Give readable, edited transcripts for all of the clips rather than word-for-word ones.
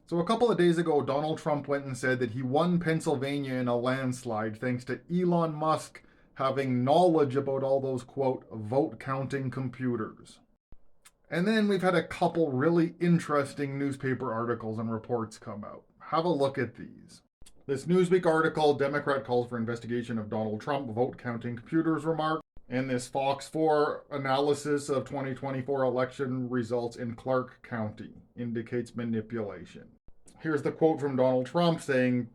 So a couple of days ago, Donald Trump went and said that he won Pennsylvania in a landslide thanks to Elon Musk having knowledge about all those, quote, vote counting computers. And then we've had a couple really interesting newspaper articles and reports come out. Have a look at these. This Newsweek article, Democrat calls for investigation of Donald Trump vote counting computers remark. And this Fox 4 analysis of 2024 election results in Clark County indicates manipulation. Here's the quote from Donald Trump saying,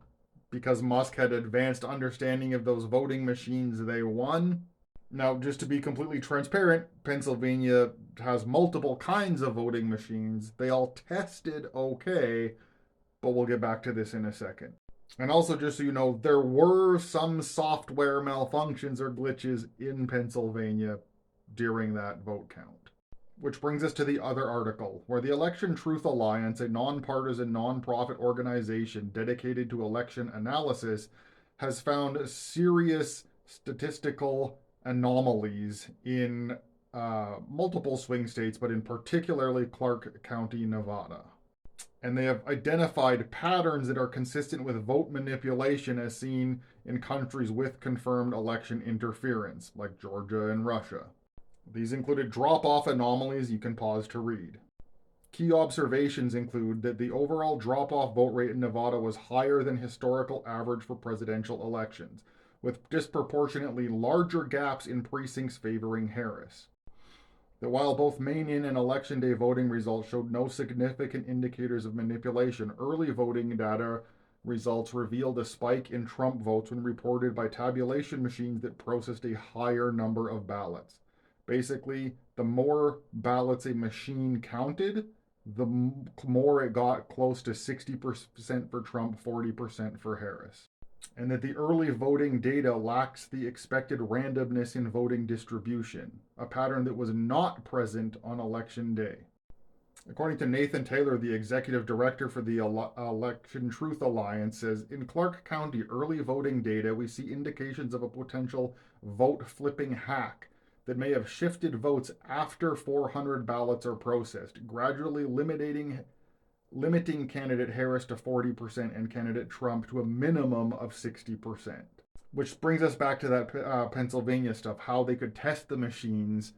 because Musk had advanced understanding of those voting machines, they won. Now, just to be completely transparent, Pennsylvania has multiple kinds of voting machines. They all tested okay, but we'll get back to this in a second. And also, just so you know, there were some software malfunctions or glitches in Pennsylvania during that vote count. Which brings us to the other article, where the Election Truth Alliance, a nonpartisan nonprofit organization dedicated to election analysis, has found serious statistical anomalies in multiple swing states, but in particularly Clark County, Nevada. And they have identified patterns that are consistent with vote manipulation as seen in countries with confirmed election interference, like Georgia and Russia. These included drop-off anomalies you can pause to read. Key observations include that the overall drop-off vote rate in Nevada was higher than historical average for presidential elections, with disproportionately larger gaps in precincts favoring Harris. That while both main-in and election day voting results showed no significant indicators of manipulation, early voting data results revealed a spike in Trump votes when reported by tabulation machines that processed a higher number of ballots. Basically, the more ballots a machine counted, the more it got close to 60% for Trump, 40% for Harris. And that the early voting data lacks the expected randomness in voting distribution, a pattern that was not present on election day. According to Nathan Taylor, the executive director for the Election Truth Alliance, says in Clark County early voting data, we see indications of a potential vote flipping hack that may have shifted votes after 400 ballots are processed, gradually limiting candidate Harris to 40% and candidate Trump to a minimum of 60%. Which brings us back to that Pennsylvania stuff, how they could test the machines,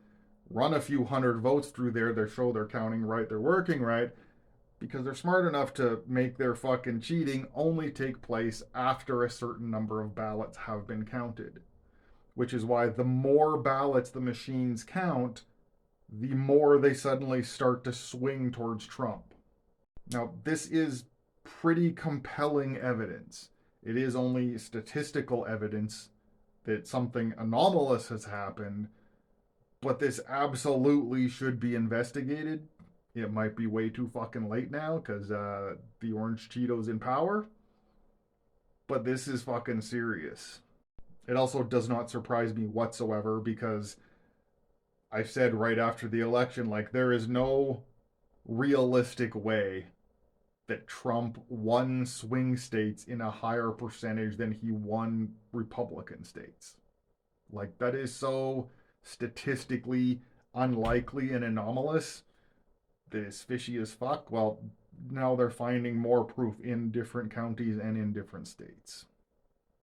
run a few hundred votes through there to show they're counting right, they're working right, because they're smart enough to make their fucking cheating only take place after a certain number of ballots have been counted. Which is why the more ballots the machines count, the more they suddenly start to swing towards Trump. Now, this is pretty compelling evidence. It is only statistical evidence that something anomalous has happened, but this absolutely should be investigated. It might be way too fucking late now because the Orange Cheeto's in power, but this is fucking serious. It also does not surprise me whatsoever because I said right after the election, like, there is no realistic way that Trump won swing states in a higher percentage than he won Republican states. Like, that is so statistically unlikely and anomalous that is fishy as fuck. Well, now they're finding more proof in different counties and in different states.